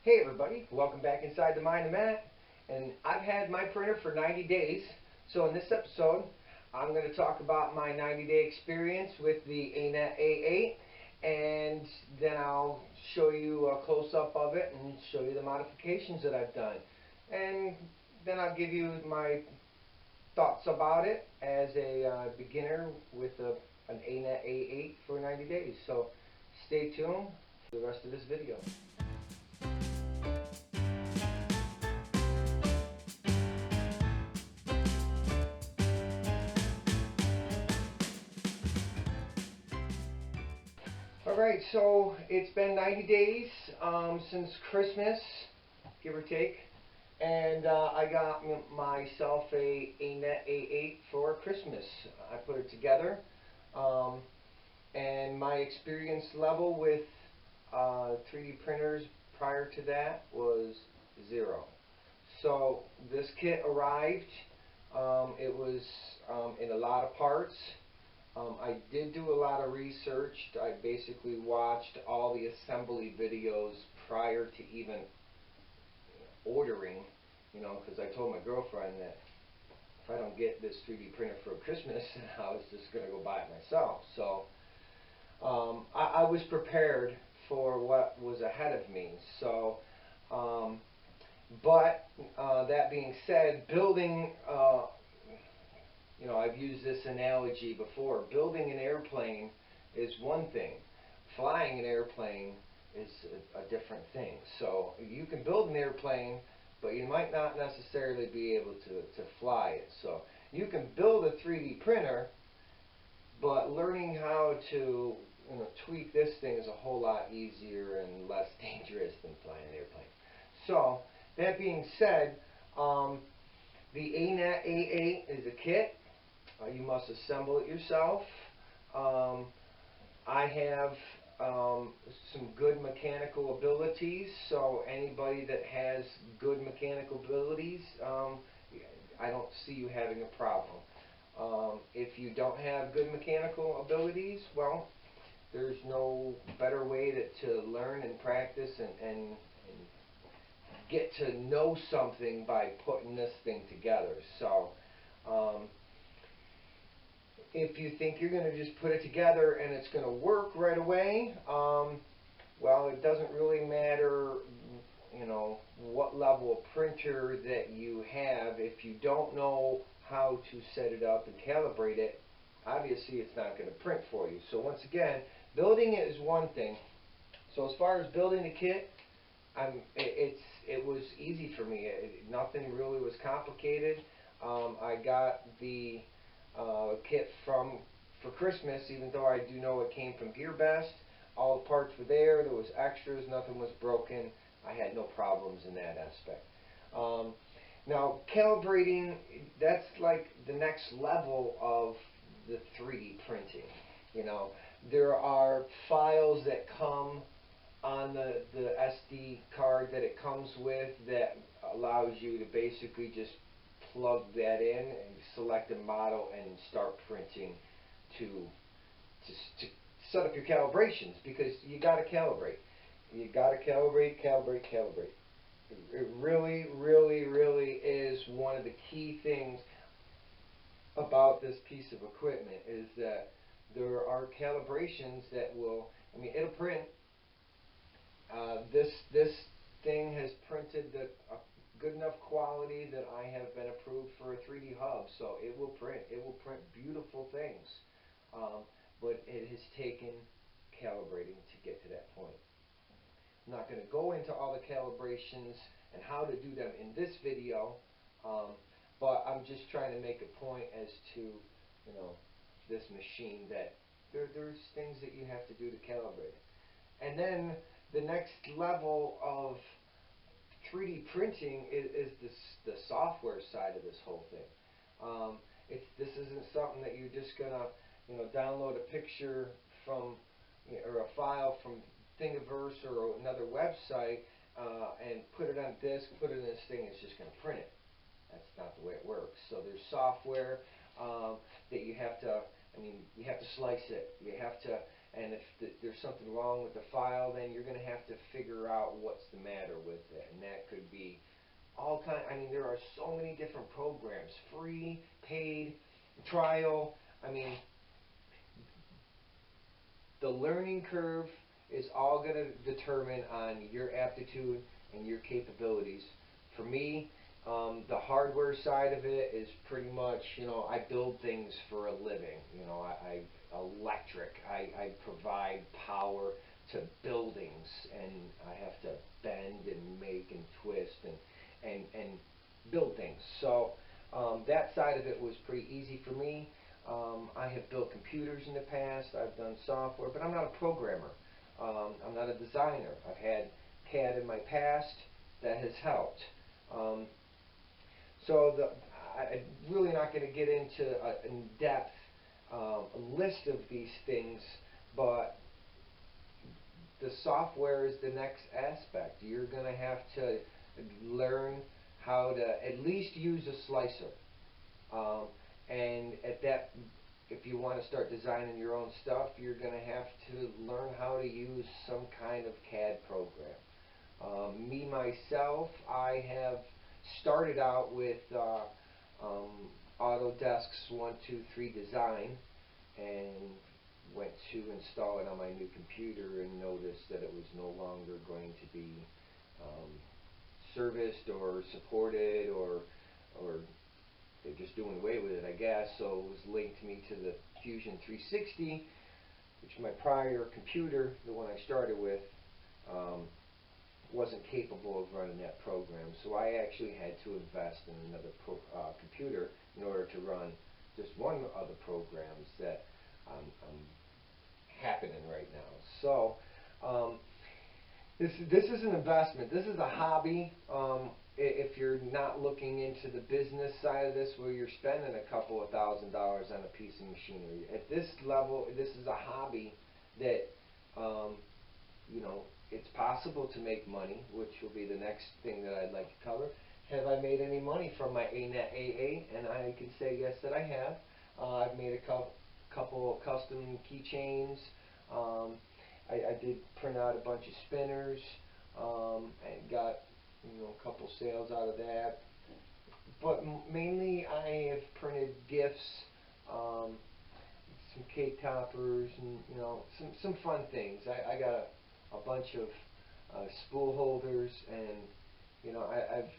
Hey everybody, welcome back inside the mind of Matt. And I've had my printer for 90 days. So in this episode, I'm going to talk about my 90-day experience with the Anet A8. And then I'll show you a close-up of it and show you the modifications that I've done. And then I'll give you my thoughts about it as a beginner with an Anet A8 for 90 days. So stay tuned for the rest of this video. Alright, so it's been 90 days since Christmas, give or take, and I got myself a Anet A8 for Christmas. I put it together, and my experience level with 3D printers prior to that was 0. So this kit arrived, it was in a lot of parts. I did do a lot of research. I basically watched all the assembly videos prior to even ordering, because I told my girlfriend that if I don't get this 3D printer for Christmas, I was just going to go buy it myself. So I was prepared for what was ahead of me. So, but that being said, building I've used this analogy before. Building an airplane is one thing. Flying an airplane is a different thing. So you can build an airplane, but you might not necessarily be able to fly it. So you can build a 3D printer, but learning how to tweak this thing is a whole lot easier and less dangerous than flying an airplane. So that being said, the Anet A8 is a kit. You must assemble it yourself. I have some good mechanical abilities, so anybody that has good mechanical abilities, I don't see you having a problem. If you don't have good mechanical abilities, well, there's no better way to learn and practice and get to know something by putting this thing together. So if you think you're going to just put it together and it's going to work right away, well, it doesn't really matter, what level of printer that you have. If you don't know how to set it up and calibrate it, obviously it's not going to print for you. So once again, building it is one thing. So as far as building the kit, it was easy for me. Nothing really was complicated. I got the kit for Christmas, even though I do know it came from GearBest. All the parts were there. There was extras. Nothing was broken. I had no problems in that aspect. Now calibrating, that's like the next level of the 3D printing. There are files that come on the SD card that it comes with that allows you to basically just plug that in and select a model and start printing to set up your calibrations, because you got to calibrate. You got to calibrate. It really, really, really is one of the key things about this piece of equipment, is that there are calibrations that will, it'll print. This thing has printed a good enough quality that I have been approved for a 3D hub, so it will print. It will print beautiful things, but it has taken calibrating to get to that point. I'm not going to go into all the calibrations and how to do them in this video, but I'm just trying to make a point as to this machine, that there's things that you have to do to calibrate it. And then the next level of 3D printing is the software side of this whole thing. This isn't something that you're just gonna download a picture from or a file from Thingiverse or another website and put it on disk, put it in this thing, it's just gonna print it. That's not the way it works. So there's software that you have to, you have to slice it. You have to, and if there's something wrong with the file, then you're going to have to figure out what's the matter with it, and that could be all kind. I mean, there are so many different programs, free, paid, trial. I mean, the learning curve is all going to determine on your aptitude and your capabilities. For me, the hardware side of it is pretty much, I build things for a living. I electric. I provide power to buildings, and I have to bend and make and twist and build things. So that side of it was pretty easy for me. I have built computers in the past. I've done software, but I'm not a programmer. I'm not a designer. I've had CAD in my past. That has helped. I'm really not going to get into an in-depth list of these things, but the software is the next aspect. You're going to have to learn how to at least use a slicer. And at that, if you want to start designing your own stuff, you're going to have to learn how to use some kind of CAD program. Me, myself, I have started out with Autodesk's 123 Design, and went to install it on my new computer and noticed that it was no longer going to be serviced or supported, or they're just doing away with it, I guess. So it was linked me to the Fusion 360, which my prior computer, the one I started with, wasn't capable of running that program. So I actually had to invest in another computer in order to run just one of the programs that I'm happening right now. So this is an investment. This is a hobby. If you're not looking into the business side of this, where you're spending a couple of $1,000s on a piece of machinery, at this level, this is a hobby that it's possible to make money, which will be the next thing that I'd like to cover. Have I made any money from my Anet A8? And I can say yes that I have. I've made a couple of custom keychains. I did print out a bunch of spinners, and got a couple sales out of that. But mainly I have printed gifts, some cake toppers, and some fun things. I got a bunch of spool holders, and I've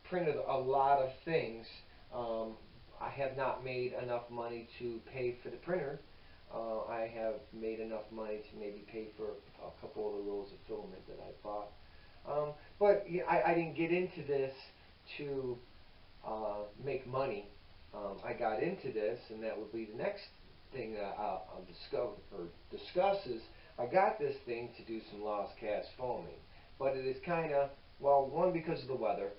printed a lot of things. I have not made enough money to pay for the printer. I have made enough money to maybe pay for a couple of the rolls of filament that I bought. But yeah, I didn't get into this to make money. I got into this, and that would be the next thing that I'll discuss is I got this thing to do some lost cast foaming. But it is kind of, well, one, because of the weather.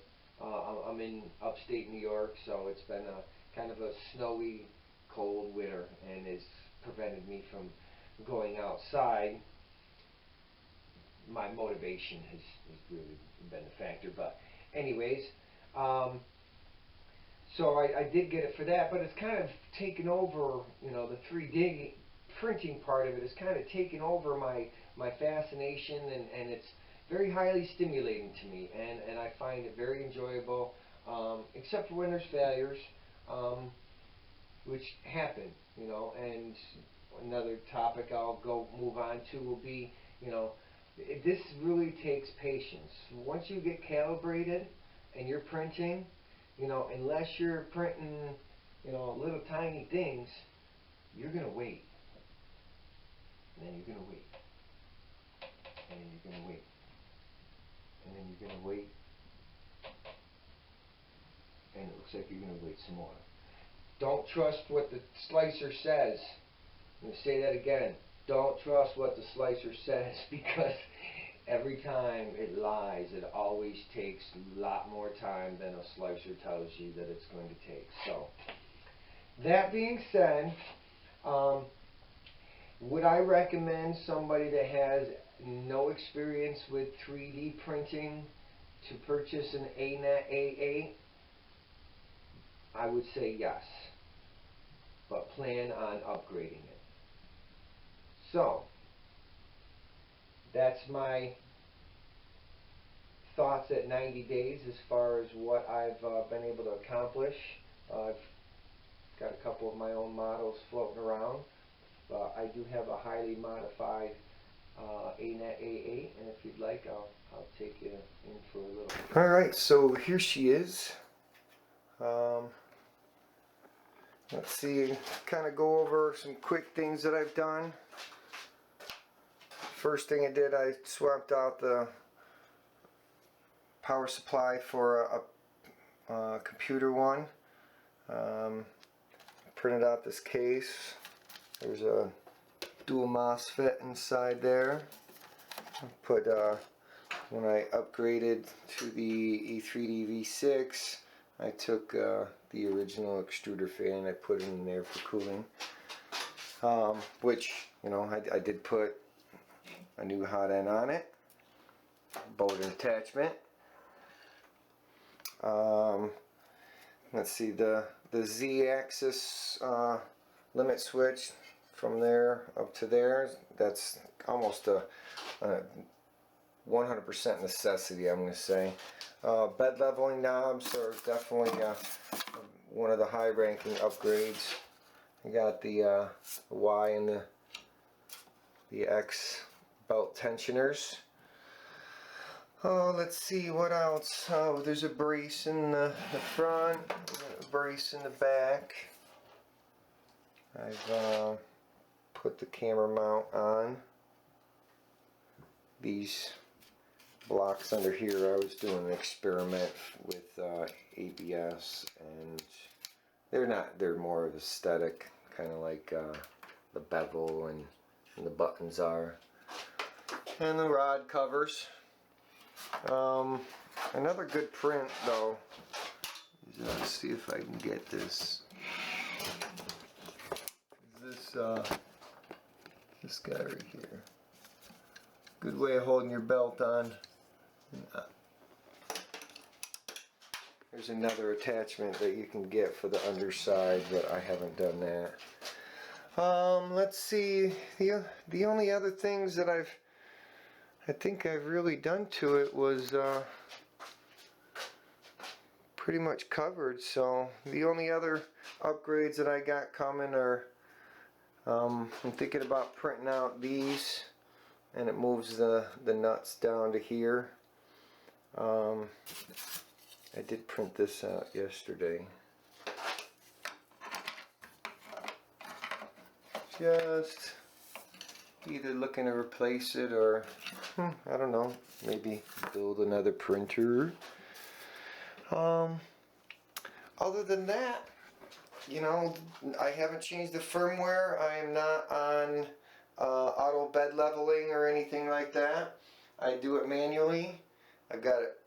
I'm in upstate New York, so it's been a kind of a snowy, cold winter, and it's prevented me from going outside. My motivation has really been the factor, but anyways, so I did get it for that, but it's kind of taken over, the 3D printing part of it is kind of taken over my fascination, and it's very highly stimulating to me, and I find it very enjoyable, except for when there's failures, which happen, and another topic I'll move on to will be, this really takes patience. Once you get calibrated and you're printing, unless you're printing, little tiny things, you're going to wait. And then you're going to wait. And then you're going to wait. And then you're going to wait. And it looks like you're going to wait some more. Don't trust what the slicer says. I'm going to say that again. Don't trust what the slicer says, because every time it lies. It always takes a lot more time than a slicer tells you that it's going to take. So, that being said, would I recommend somebody that has no experience with 3D printing to purchase an Anet A8? I would say yes, but plan on upgrading it. So, that's my thoughts at 90 days as far as what I've been able to accomplish. I've got a couple of my own models floating around. I do have a highly modified Anet A8, and if you'd like, I'll take you in for a little. Alright, so here she is. Let's see, kind of go over some quick things that I've done. First thing I did, I swapped out the power supply for a computer one. Printed out this case. There's a dual MOSFET inside there. Put when I upgraded to the E3D V6, I took the original extruder fan and I put it in there for cooling. Which, you know, I did put a new hot end on it, bolt and attachment. Let's see, the Z-axis limit switch from there up to there, that's almost a 100% necessity, I'm going to say. Bed leveling knobs are definitely one of the high ranking upgrades. You got the Y and the X belt tensioners. Oh, let's see what else. Oh, there's a brace in the front, a brace in the back. I've put the camera mount on. These blocks under here, I was doing an experiment with ABS, and they're more of aesthetic, kind of like the bevel and the buttons are. And the rod covers. Another good print though is, let's see if I can get this. This guy right here. Good way of holding your belt on. There's another attachment that you can get for the underside, but I haven't done that. Let's see, the only other things that I think I've really done to it was pretty much covered. So the only other upgrades that I got coming are I'm thinking about printing out these, and it moves the nuts down to here. I did print this out yesterday. Just either looking to replace it or I don't know, maybe build another printer. Other than that, you know, I haven't changed the firmware. I am not on auto bed leveling or anything like that. I do it manually. I got it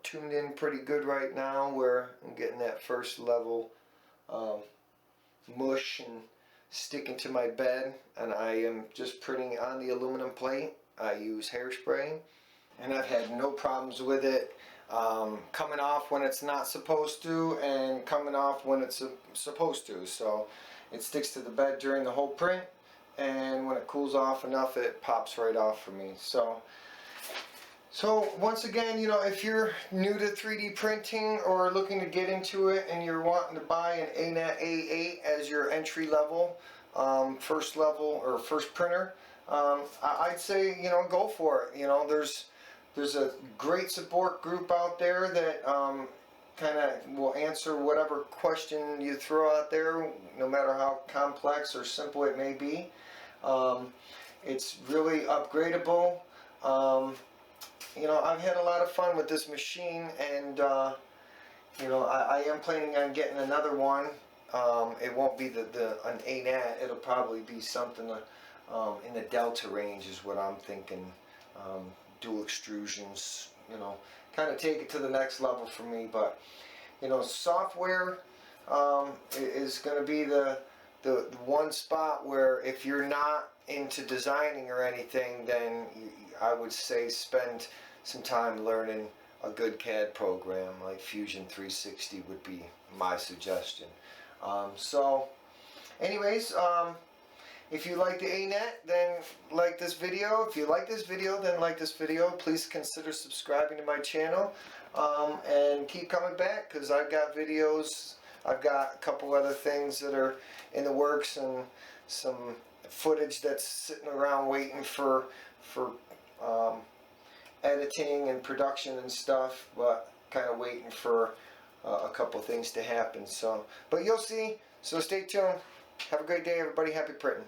tuned in pretty good right now, where I'm getting that first level mush and sticking to my bed, and I am just printing on the aluminum plate. I use hairspray, and I've had no problems with it coming off when it's not supposed to and coming off when it's supposed to. So it sticks to the bed during the whole print, and when it cools off enough, it pops right off for me. So once again, you know, if you're new to 3D printing or looking to get into it and you're wanting to buy an Anet A8 as your entry level, first level or first printer, I'd say, you know, go for it. You know, there's a great support group out there that kind of will answer whatever question you throw out there, no matter how complex or simple it may be. It's really upgradable. You know, I've had a lot of fun with this machine, and you know, I am planning on getting another one. It won't be an Anet. It'll probably be something in the Delta range is what I'm thinking. Dual extrusions, you know, kind of take it to the next level for me. But you know, software is going to be the one spot where if you're not into designing or anything, then I would say spend some time learning a good CAD program like Fusion 360 would be my suggestion. So anyways, If you like the Anet, then like this video. If you like this video, then like this video. Please consider subscribing to my channel, and keep coming back, because I've got videos. I've got a couple other things that are in the works, and some footage that's sitting around waiting for editing and production and stuff, but kind of waiting for a couple things to happen. So, but you'll see. So stay tuned. Have a great day, everybody. Happy printing.